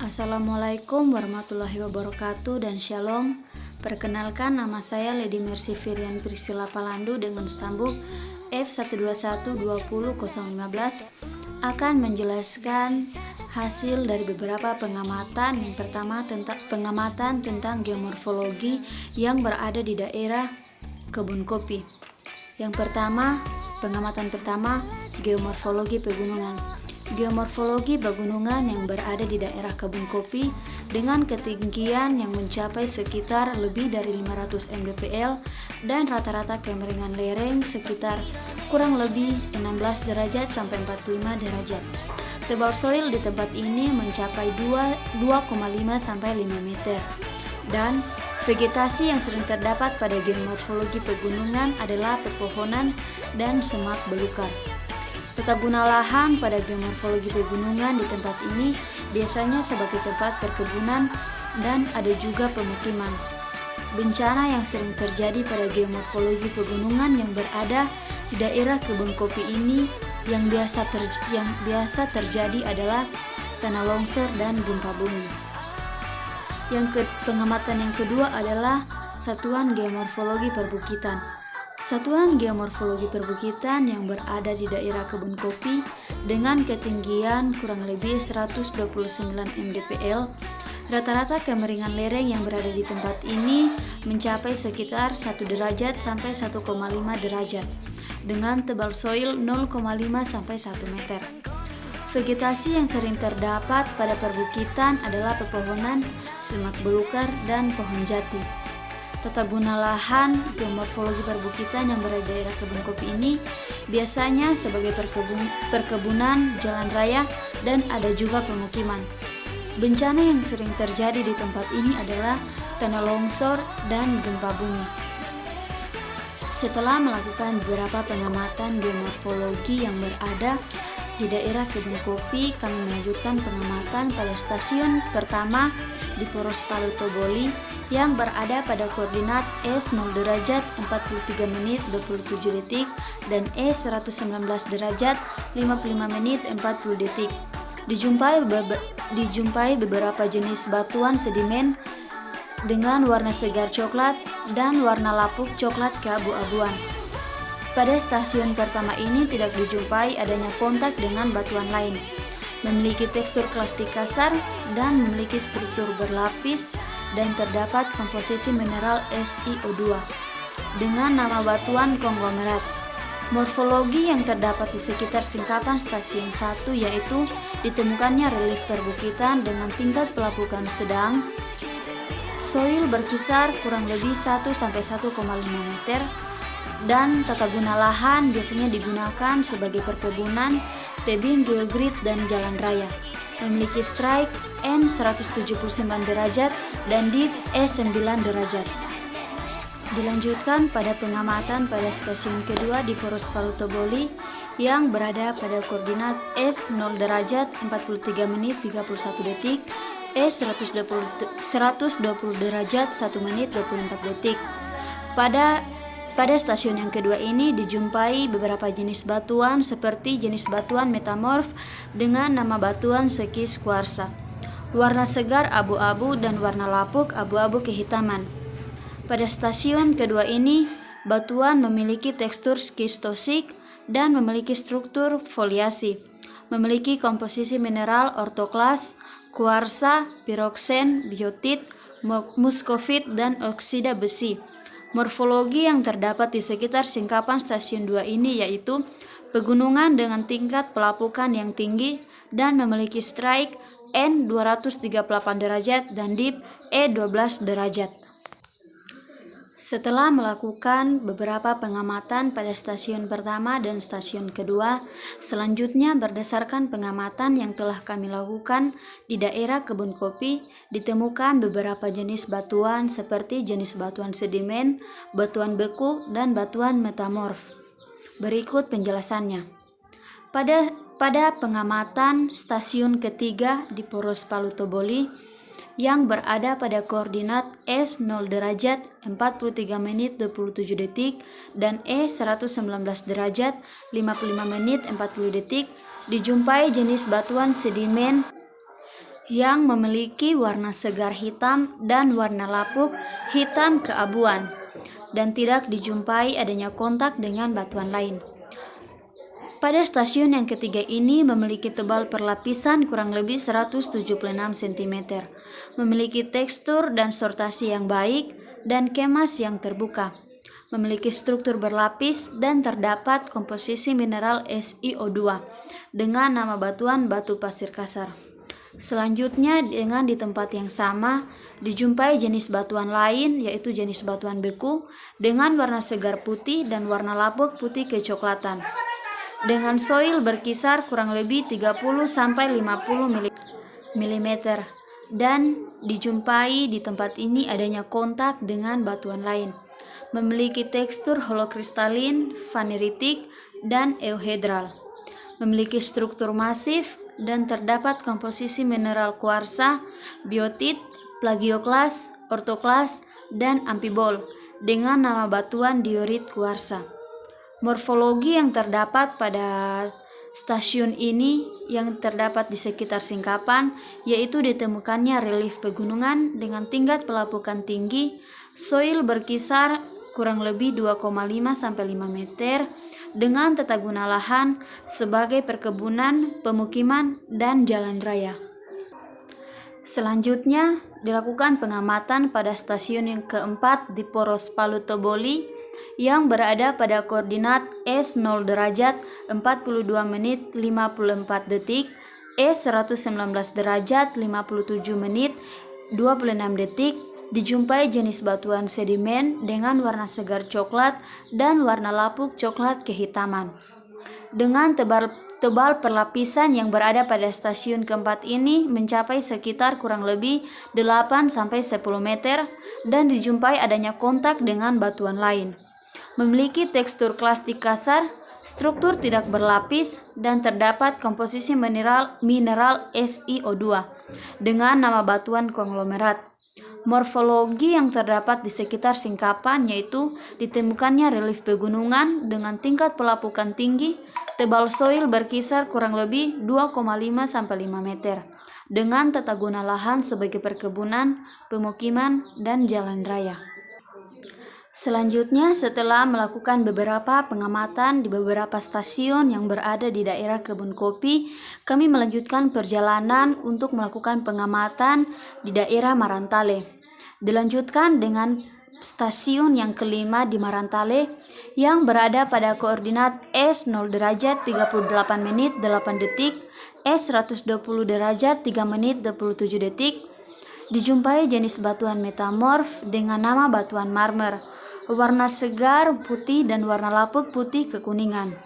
Assalamualaikum warahmatullahi wabarakatuh dan shalom. Perkenalkan, nama saya Lady Mercy Firian Priscilla Palandu dengan stambuk F12120015 akan menjelaskan hasil dari beberapa pengamatan. Yang pertama tentang pengamatan tentang geomorfologi yang berada di daerah kebun kopi. Yang pertama, pengamatan pertama, geomorfologi pegunungan. Geomorfologi pegunungan yang berada di daerah kebun kopi dengan ketinggian yang mencapai sekitar lebih dari 500 mdpl dan rata-rata kemiringan lereng sekitar kurang lebih 16 derajat sampai 45 derajat. Tebal soil di tempat ini mencapai 2,5 sampai 5 meter. Dan vegetasi yang sering terdapat pada geomorfologi pegunungan adalah pepohonan dan semak belukar. Tata guna lahan pada geomorfologi pegunungan di tempat ini biasanya sebagai tempat perkebunan dan ada juga pemukiman. Bencana yang sering terjadi pada geomorfologi pegunungan yang berada di daerah kebun kopi ini yang biasa terjadi adalah tanah longsor dan gempa bumi. Pengamatan yang kedua adalah satuan geomorfologi perbukitan. Satuan geomorfologi perbukitan yang berada di daerah kebun kopi dengan ketinggian kurang lebih 129 mdpl. Rata-rata kemiringan lereng yang berada di tempat ini mencapai sekitar 1 derajat sampai 1,5 derajat dengan tebal soil 0,5 sampai 1 meter. Vegetasi yang sering terdapat pada perbukitan adalah pepohonan, semak belukar, dan pohon jati. Tata guna lahan geomorfologi perbukitan yang berada di daerah kebun kopi ini biasanya sebagai perkebunan, jalan raya, dan ada juga pemukiman. Bencana yang sering terjadi di tempat ini adalah tanah longsor dan gempa bumi. Setelah melakukan beberapa pengamatan geomorfologi yang berada di daerah kebun kopi, kami melanjutkan pengamatan pada stasiun pertama di Poros Palu Toboli yang berada pada koordinat S0 derajat 43 menit 27 detik dan E119 derajat 55 menit 40 detik. Dijumpai beberapa jenis batuan sedimen dengan warna segar coklat dan warna lapuk coklat keabu-abuan. Pada stasiun pertama ini tidak dijumpai adanya kontak dengan batuan lain. Memiliki tekstur plastik kasar dan memiliki struktur berlapis dan terdapat komposisi mineral SiO2 dengan nama batuan konglomerat. Morfologi yang terdapat di sekitar singkapan stasiun 1 yaitu ditemukannya relief perbukitan dengan tingkat pelapukan sedang, soil berkisar kurang lebih 1 sampai 1,5 meter, dan tata guna lahan biasanya digunakan sebagai perkebunan, tebing geogrid, dan jalan raya. Memiliki strike N179 derajat dan dip E9 derajat. Dilanjutkan pada pengamatan pada stasiun kedua di Poros Palu Toboli yang berada pada koordinat S0 derajat 43 menit 31 detik, E120 derajat 1 menit 24 detik. Pada stasiun yang kedua ini dijumpai beberapa jenis batuan seperti jenis batuan metamorf dengan nama batuan sekis kuarsa, warna segar abu-abu dan warna lapuk abu-abu kehitaman. Pada stasiun kedua ini, batuan memiliki tekstur skistosik dan memiliki struktur foliasi, memiliki komposisi mineral ortoklas, kuarsa, piroksen, biotit, muskovit, dan oksida besi. Morfologi yang terdapat di sekitar singkapan stasiun 2 ini yaitu pegunungan dengan tingkat pelapukan yang tinggi dan memiliki strike N238 derajat dan dip E12 derajat. Setelah melakukan beberapa pengamatan pada stasiun pertama dan stasiun kedua, selanjutnya berdasarkan pengamatan yang telah kami lakukan di daerah kebun kopi, ditemukan beberapa jenis batuan seperti jenis batuan sedimen, batuan beku, dan batuan metamorf. Berikut penjelasannya. Pada pengamatan stasiun ketiga di Poros Palu Toboli, yang berada pada koordinat S0 derajat 43 menit 27 detik dan E119 derajat 55 menit 40 detik, dijumpai jenis batuan sedimen yang memiliki warna segar hitam dan warna lapuk hitam keabuan, dan tidak dijumpai adanya kontak dengan batuan lain. Pada stasiun yang ketiga ini memiliki tebal perlapisan kurang lebih 176 cm, memiliki tekstur dan sortasi yang baik dan kemas yang terbuka, memiliki struktur berlapis dan terdapat komposisi mineral SiO2 dengan nama batuan batu pasir kasar. Selanjutnya, dengan di tempat yang sama dijumpai jenis batuan lain, yaitu jenis batuan beku dengan warna segar putih dan warna lapuk putih kecoklatan, dengan soil berkisar kurang lebih 30-50 mm, dan dijumpai di tempat ini adanya kontak dengan batuan lain, memiliki tekstur holokristalin, faneritik, dan euhedral, memiliki struktur masif, dan terdapat komposisi mineral kuarsa, biotit, plagioklas, ortoklas, dan ampibol dengan nama batuan diorit kuarsa. Morfologi yang terdapat pada stasiun ini yang terdapat di sekitar singkapan yaitu ditemukannya relief pegunungan dengan tingkat pelapukan tinggi, soil berkisar kurang lebih 2,5-5 meter, dengan tata guna lahan sebagai perkebunan, pemukiman, dan jalan raya. Selanjutnya dilakukan pengamatan pada stasiun yang keempat di Poros Palu Toboli yang berada pada koordinat S0 derajat 42 menit 54 detik, E119 derajat 57 menit 26 detik. Dijumpai jenis batuan sedimen dengan warna segar coklat dan warna lapuk coklat kehitaman. Dengan tebal perlapisan yang berada pada stasiun keempat ini mencapai sekitar kurang lebih 8-10 meter, dan dijumpai adanya kontak dengan batuan lain. Memiliki tekstur klastik kasar, struktur tidak berlapis, dan terdapat komposisi mineral SiO2 dengan nama batuan konglomerat. Morfologi yang terdapat di sekitar singkapan yaitu ditemukannya relief pegunungan dengan tingkat pelapukan tinggi, tebal soil berkisar kurang lebih 2,5-5 meter, dengan tata guna lahan sebagai perkebunan, pemukiman, dan jalan raya. Selanjutnya, setelah melakukan beberapa pengamatan di beberapa stasiun yang berada di daerah kebun kopi, kami melanjutkan perjalanan untuk melakukan pengamatan di daerah Marantale. Dilanjutkan dengan stasiun yang kelima di Marantale yang berada pada koordinat S0 derajat 38 menit 8 detik, S120 derajat 3 menit 27 detik. Dijumpai jenis batuan metamorf dengan nama batuan marmer, warna segar putih dan warna lapuk putih kekuningan.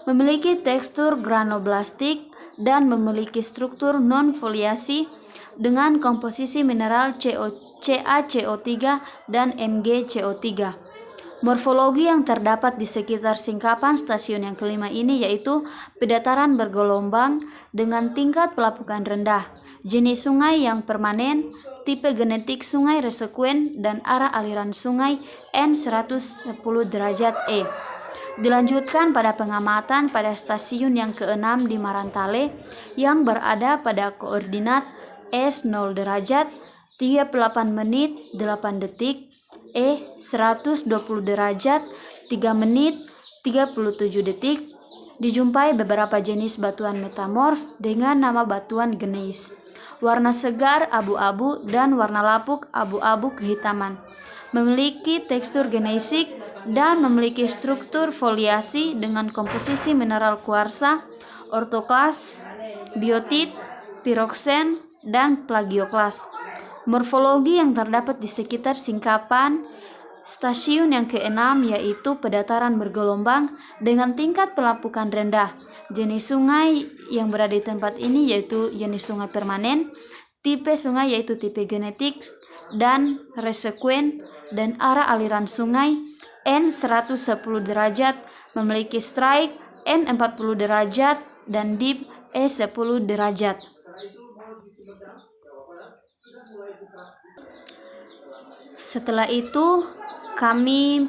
Memiliki tekstur granoblastik dan memiliki struktur non-foliasi dengan komposisi mineral CaCO3 dan MgCO3. Morfologi yang terdapat di sekitar singkapan stasiun yang kelima ini yaitu pedataran bergelombang dengan tingkat pelapukan rendah, jenis sungai yang permanen, tipe genetik sungai resekuen, dan arah aliran sungai N110 derajat E. Dilanjutkan pada pengamatan pada stasiun yang keenam di Marantale yang berada pada koordinat S0 derajat 38 menit 8 detik, E120 derajat 3 menit 37 detik. Dijumpai beberapa jenis batuan metamorf dengan nama batuan gneis, warna segar abu-abu dan warna lapuk abu-abu kehitaman, memiliki tekstur gneisik dan memiliki struktur foliasi dengan komposisi mineral kuarsa, ortoklas, biotit, piroksen, dan plagioklas. Morfologi yang terdapat di sekitar singkapan stasiun yang keenam yaitu pedataran bergelombang dengan tingkat pelapukan rendah. Jenis sungai yang berada di tempat ini yaitu jenis sungai permanen, tipe sungai yaitu tipe genetik dan resekuen, dan arah aliran sungai N110 derajat, memiliki strike N40 derajat dan dip E10 derajat. Setelah itu kami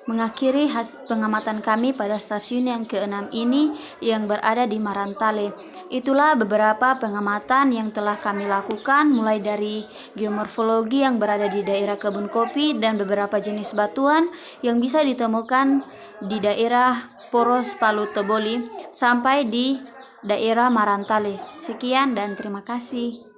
mengakhiri pengamatan kami pada stasiun yang ke-6 ini yang berada di Marantale. Itulah beberapa pengamatan yang telah kami lakukan, mulai dari geomorfologi yang berada di daerah kebun kopi dan beberapa jenis batuan yang bisa ditemukan di daerah Poros Palu Toboli sampai di daerah Marantale. Sekian dan terima kasih.